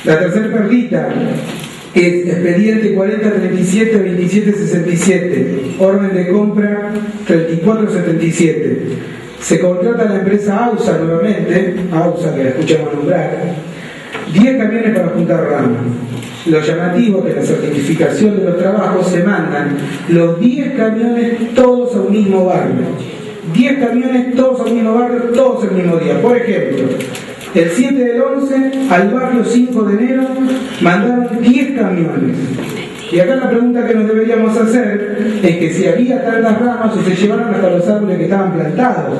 La tercera perlita es expediente 4037-2767, orden de compra 3477. Se contrata a la empresa AUSA nuevamente, AUSA que la escuchamos nombrar, 10 camiones para juntar ramas. Lo llamativo es que la certificación de los trabajos se mandan los 10 camiones todos a un mismo barrio. 10 camiones todos a un mismo barrio, todos el mismo día. Por ejemplo, el 7 del 11 al barrio 5 de enero mandaron 10 camiones. Y acá la pregunta que nos deberíamos hacer es que si había tantas ramas o se llevaron hasta los árboles que estaban plantados.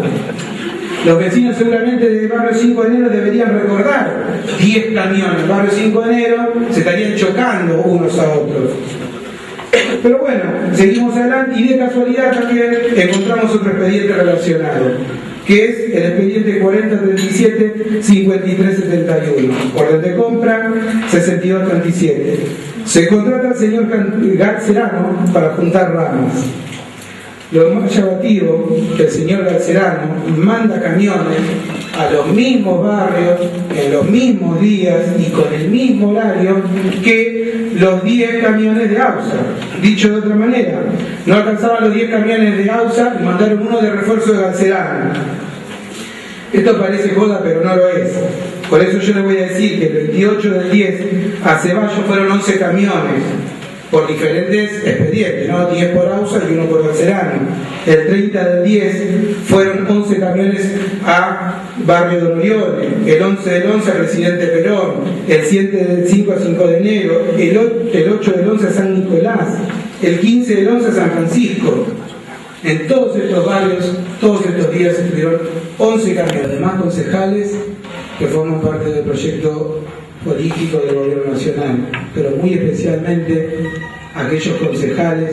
Los vecinos seguramente del barrio 5 de enero deberían recordar 10 camiones. El barrio 5 de enero se estarían chocando unos a otros. Pero bueno, seguimos adelante y de casualidad también encontramos otro expediente relacionado, que es el expediente 4037-5371, orden de compra 6237. Se contrata al señor Garcerano para juntar ramas. Lo más llamativo que el señor Garcerano manda camiones a los mismos barrios, en los mismos días y con el mismo horario que los 10 camiones de AUSA. Dicho de otra manera, no alcanzaban los 10 camiones de AUSA y mandaron uno de refuerzo de Garcerano. Esto parece joda, pero no lo es. Por eso yo le voy a decir que el 28 del 10 a Ceballos fueron 11 camiones, por diferentes expedientes, ¿no? 10 por AUSA y uno por Garcerano. El 30 del 10 fueron 11 camiones a Barrio Don Orione, el 11 del 11 a Presidente Perón, el 7 del 5 a 5 de enero, el 8 del 11 a San Nicolás, el 15 del 11 a San Francisco. En todos estos barrios, todos estos días estuvieron 11 camiones, además concejales que forman parte del proyecto político del gobierno nacional, pero muy especialmente aquellos concejales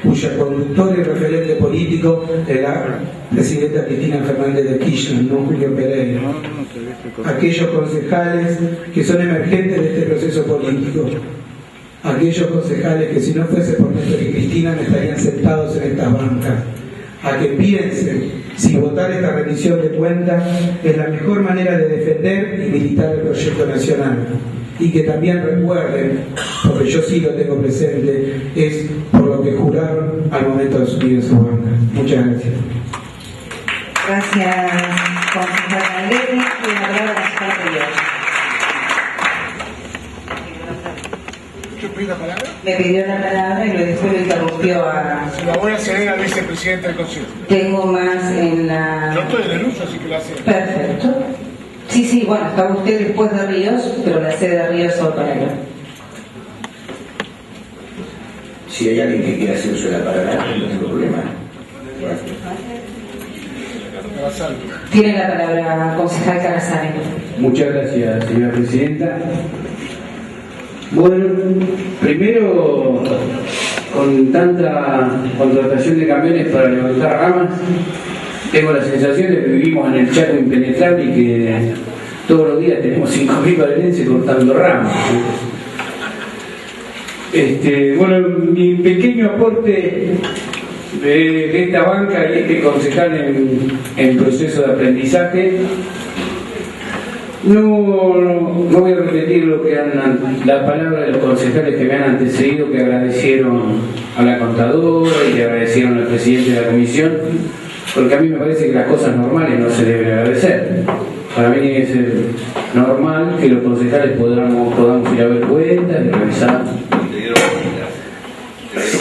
cuya conductor y referente político era la presidenta Cristina Fernández de Kirchner, no Julio Pereira. Aquellos concejales que son emergentes de este proceso político. Aquellos concejales que si no fuese por Néstor y Cristina no estarían sentados en estas bancas. A que piensen si votar esta rendición de cuentas es la mejor manera de defender y militar el proyecto nacional. Y que también recuerden, porque yo sí lo tengo presente, es por lo que juraron al momento de subir en su banca. Muchas gracias. Gracias, concejal Galetti. Y la palabra concejal Ríos. ¿Pidió la palabra? Me pidió la palabra y después lo interrumpió a... Se la voy a ceder al vicepresidente del Consejo. Tengo más en la... Yo estoy de luz, así que la cedo. Perfecto. Sí, bueno, estaba usted después de Ríos, pero la sede de Ríos solo para él. Si hay alguien que quiera hacer uso de la palabra, no tengo problema. Tiene la palabra concejal Calazari. Muchas gracias, señora presidenta. Bueno, primero, con tanta contratación de camiones para levantar ramas, tengo la sensación de que vivimos en el Chaco impenetrable y que todos los días tenemos 5.000 valenses cortando ramas. Bueno, mi pequeño aporte de esta banca y este concejal en proceso de aprendizaje. No voy a repetir la palabra de los concejales que me han antecedido, que agradecieron a la contadora y que agradecieron al presidente de la comisión, porque a mí me parece que las cosas normales no se deben agradecer. Para mí tiene que ser normal que los concejales podamos ir a ver cuentas y revisar. Es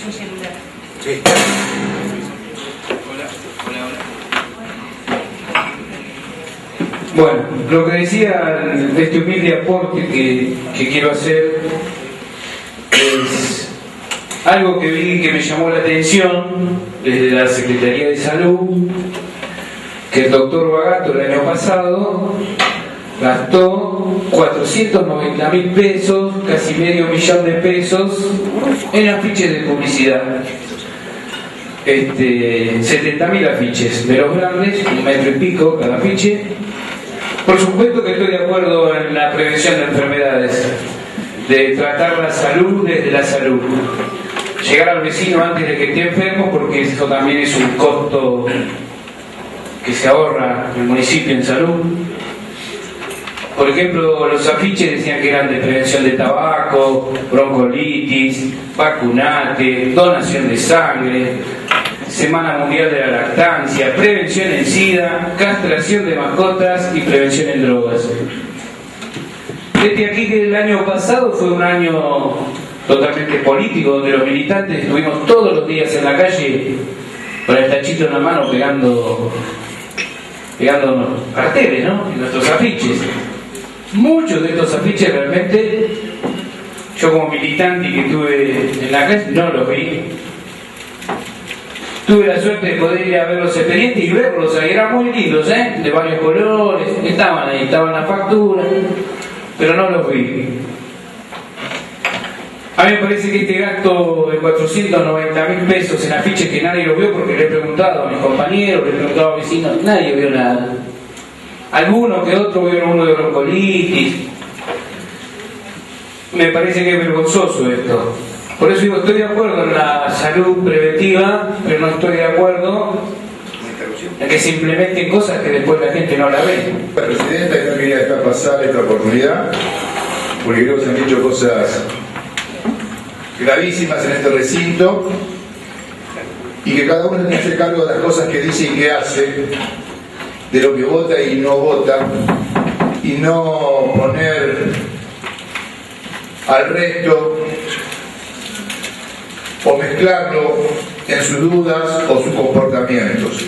un celular. Sí. Bueno, lo que decía de este humilde aporte que quiero hacer es algo que vi que me llamó la atención desde la Secretaría de Salud, que el doctor Bagato el año pasado gastó 490.000 pesos, casi medio millón de pesos, en afiches de publicidad. 70.000 afiches, de los grandes, 1,5 metros cada afiche. Por supuesto que estoy de acuerdo en la prevención de enfermedades, de tratar la salud desde la salud. Llegar al vecino antes de que esté enfermo, porque eso también es un costo que se ahorra el municipio en salud. Por ejemplo, los afiches decían que eran de prevención de tabaco, broncolitis, vacunate, donación de sangre, Semana Mundial de la Lactancia, prevención en SIDA, castración de mascotas y prevención en drogas. Desde aquí que el año pasado fue un año totalmente político, donde los militantes estuvimos todos los días en la calle con el tachito en la mano pegando carteles, ¿no? En nuestros afiches. Muchos de estos afiches realmente, yo como militante que estuve en la calle, no los vi. Tuve la suerte de poder ir a ver los expedientes y verlos, ahí eran muy lindos, de varios colores, estaban ahí, estaban las facturas, pero no los vi. A mí me parece que este gasto de 490.000 pesos en afiches que nadie lo vio, porque le he preguntado a mis compañeros, le he preguntado a vecinos, nadie vio nada. Alguno que otro vio uno de broncolitis. Me parece que es vergonzoso esto. Por eso digo, estoy de acuerdo en la salud preventiva, pero no estoy de acuerdo en que se implementen cosas que después la gente no la ve. La presidenta, yo no quería dejar pasar esta oportunidad, porque creo que se han dicho cosas gravísimas en este recinto y que cada uno tiene que hacer cargo de las cosas que dice y que hace, de lo que vota y no vota, y no poner al resto o mezclarlo en sus dudas o sus comportamientos.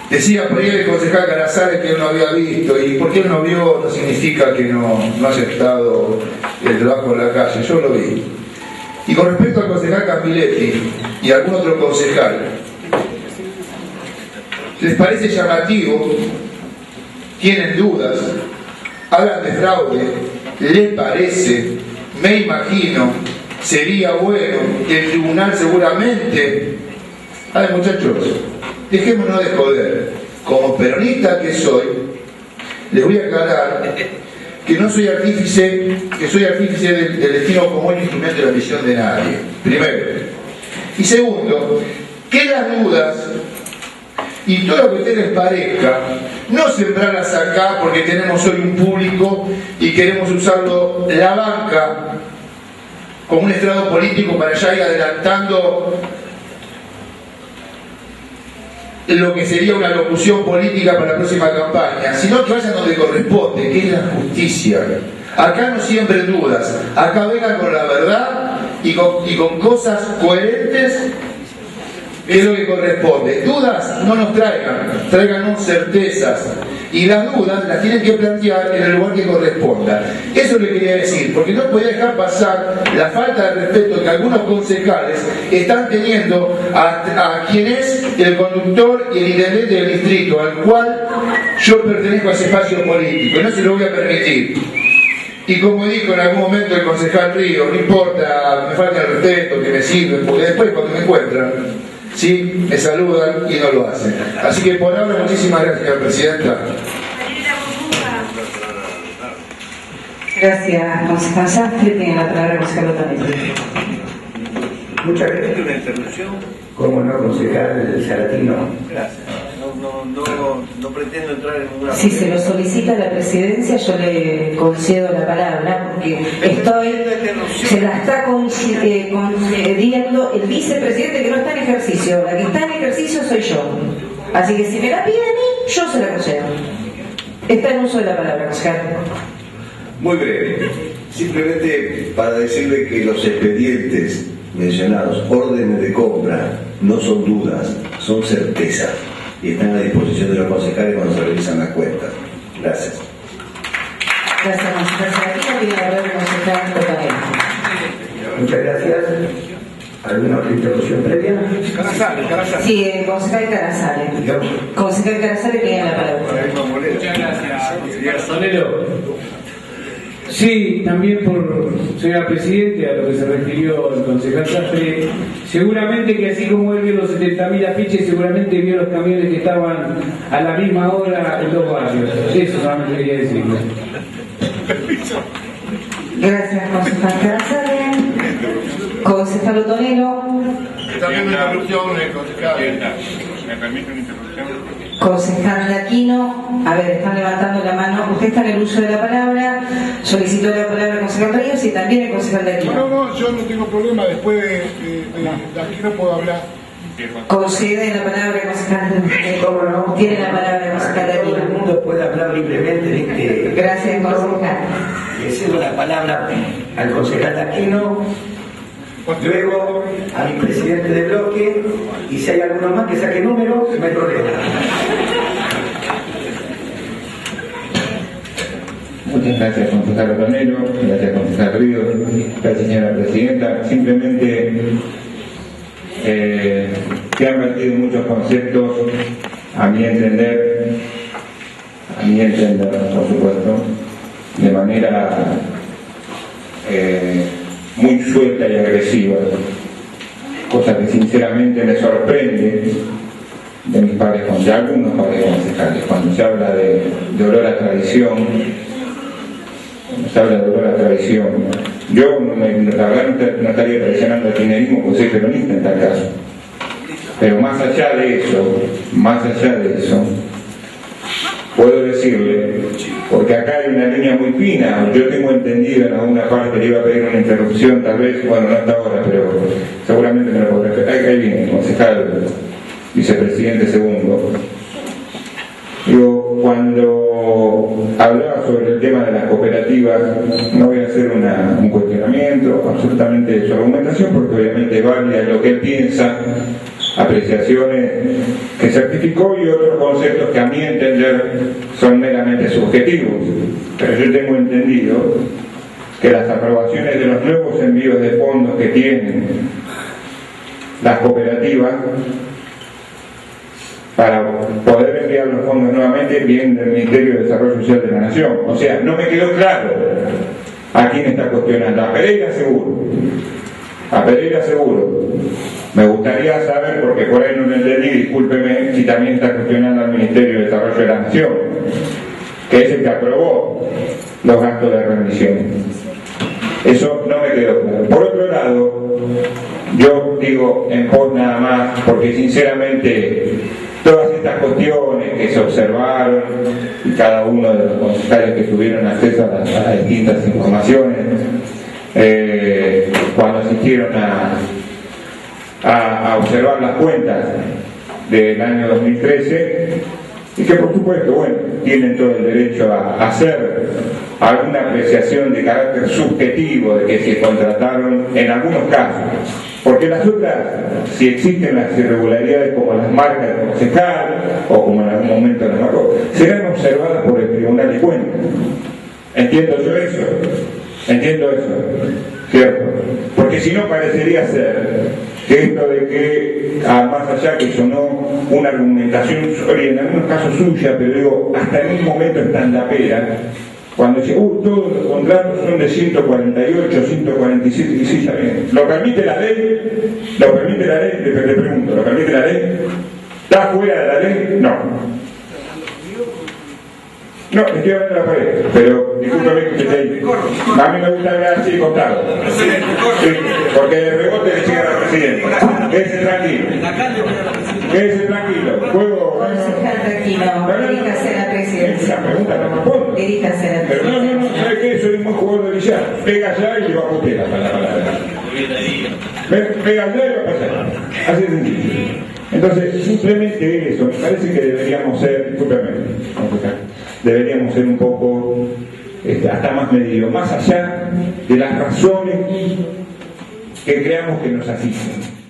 Decía por ahí el concejal Carazares que él no había visto, y porque él no vio no significa que no haya estado el trabajo en la calle, yo lo vi. Y con respecto al concejal Camilletti y a algún otro concejal, ¿les parece llamativo? ¿Tienen dudas? ¿Hablan de fraude? ¿Les parece? Me imagino, sería bueno que el tribunal seguramente... A ver, muchachos, dejémonos de joder. Como peronista que soy, les voy a aclarar que no soy artífice, que soy artífice del destino como el instrumento de la visión de nadie, primero. Y segundo, que las dudas y todo lo que a ustedes les parezca, no sembrarlas acá porque tenemos hoy un público y queremos usarlo la banca como un estrado político para ya ir adelantando lo que sería una locución política para la próxima campaña, sino que vayan donde corresponde, que es la justicia. Acá no siembren dudas, acá vengan con la verdad y con cosas coherentes, que es lo que corresponde. Dudas no nos traigan certezas, y las dudas las tienen que plantear en el lugar que corresponda. Eso le quería decir, porque no podía dejar pasar la falta de respeto que algunos concejales están teniendo a quien es el conductor y el intendente del distrito, al cual yo pertenezco a ese espacio político, y no se lo voy a permitir. Y como dijo en algún momento el concejal Río, no importa, me falta el respeto, que me sirven, porque después cuando me encuentran, sí, me saludan y no lo hacen. Así que por ahora, muchísimas gracias, señora presidenta. Gracias, concejal Sastre. Tiene la palabra el concejal Otamendi. Muchas gracias. ¿Una interrupción? ¿Cómo no, concejal Saratino? Gracias. No pretendo entrar en ninguna... Si se lo solicita la presidencia, yo le concedo la palabra, porque se la está concediendo el vicepresidente que no está en ejercicio. La que está en ejercicio soy yo. Así que si me la pide a mí, yo se la concedo. Está en uso de la palabra, concejal. Muy breve. Simplemente para decirle que los expedientes mencionados, órdenes de compra, no son dudas, son certezas. Y están a disposición de los concejales cuando se revisan las cuentas. Gracias. Gracias, concejal Saratino. Tiene la palabra el concejal Otamendi. Muchas gracias. ¿Alguna otra interrupción previa? Carazale. Sí, concejal Carazale. Concejal Carazale tiene la palabra. Muchas gracias, Solero. Sí, también señora Presidente, a lo que se refirió el concejal Sastre, seguramente que así como él vio los 70.000 afiches, seguramente vio los camiones que estaban a la misma hora en dos barrios. Eso solamente quería decirle. Gracias, concejal Carazale. Concejal Otonero. También una interrupción, concejal. ¿Me permite una interrupción? Concejal Aquino, a ver, están levantando la mano. Usted está en el uso de la palabra, solicitó la palabra el concejal Ríos y también el concejal de Aquino. No, yo no tengo problema, después de Aquino puedo hablar. Concede la palabra al concejal de Tiene la palabra el concejal de Aquino. Todo el mundo puede hablar libremente de este... Gracias, concejal. Le cedo la palabra al concejal de Aquino, luego a mi presidente de bloque, y si hay alguno más que saque número, no hay problema. Muchas gracias, concejal Romero, gracias, concejal Ríos, gracias, señora presidenta. Simplemente se han vertido muchos conceptos, a mi entender, por supuesto, de manera muy suelta y agresiva, cosa que sinceramente me sorprende de mis padres, de algunos padres concejales, cuando se habla de olor a traición. Yo la verdad no estaría traicionando al kirchnerismo porque soy peronista en tal caso. Pero más allá de eso, puedo decirle, porque acá hay una línea muy fina, yo tengo entendido en alguna parte, le iba a pedir una interrupción tal vez, bueno, no hasta ahora, pero seguramente me lo podré hacer. Ahí viene, concejal, vicepresidente segundo. Digo, cuando hablaba sobre el tema de las cooperativas, no voy a hacer un cuestionamiento absolutamente de su argumentación, porque obviamente es válida lo que él piensa, apreciaciones que certificó y otros conceptos que a mi entender son meramente subjetivos. Pero yo tengo entendido que las aprobaciones de los nuevos envíos de fondos que tienen las cooperativas para poder enviar los fondos nuevamente vienen del Ministerio de Desarrollo Social de la Nación. O sea, no me quedó claro a quién está cuestionando. A Pereira seguro. Me gustaría saber, porque por ahí no lo entendí, discúlpeme, si también está cuestionando al Ministerio de Desarrollo de la Nación, que es el que aprobó los gastos de remisión. Eso no me quedó claro. Por otro lado, yo digo en pos nada más, porque sinceramente todas estas cuestiones que se observaron y cada uno de los concejales que tuvieron acceso a las distintas informaciones cuando asistieron a observar las cuentas del año 2013, y que por supuesto, bueno, tienen todo el derecho a hacer alguna apreciación de carácter subjetivo de que se contrataron en algunos casos, porque las otras, si existen las irregularidades como las marcas del concejal o como en algún momento las marcó, serán observadas por el Tribunal de Cuentas. Entiendo eso, ¿cierto? Porque si no parecería ser que esto de que, más allá que sonó una argumentación, en algunos casos suya, pero digo, hasta en un momento estandapera, cuando dice, todos los contratos son de 148, 147, y sí, ya bien. ¿Lo permite la ley? Le pregunto, ¿lo permite la ley? ¿Está fuera de la ley? No, estoy hablando de la pared, pero discúlpeme que esté ahí. A mí me gusta hablar así contado. Sí, porque de rebote le llega a la presidenta. Quédese tranquilo. ¿Puedo? Concejal Aquino, diríjase a la presidencia. Esa pregunta no responde. Diríjase a la Pero presidencia. no, ¿sabe qué? Soy un buen jugador de billar. Pega allá y le va a putear para la palabra. Pega allá y va a pasar. Así de sencillo. Entonces, simplemente eso. Me parece que deberíamos ser, discúlpeme, deberíamos ser un poco hasta más medidos, más allá de las razones que creamos que nos asisten.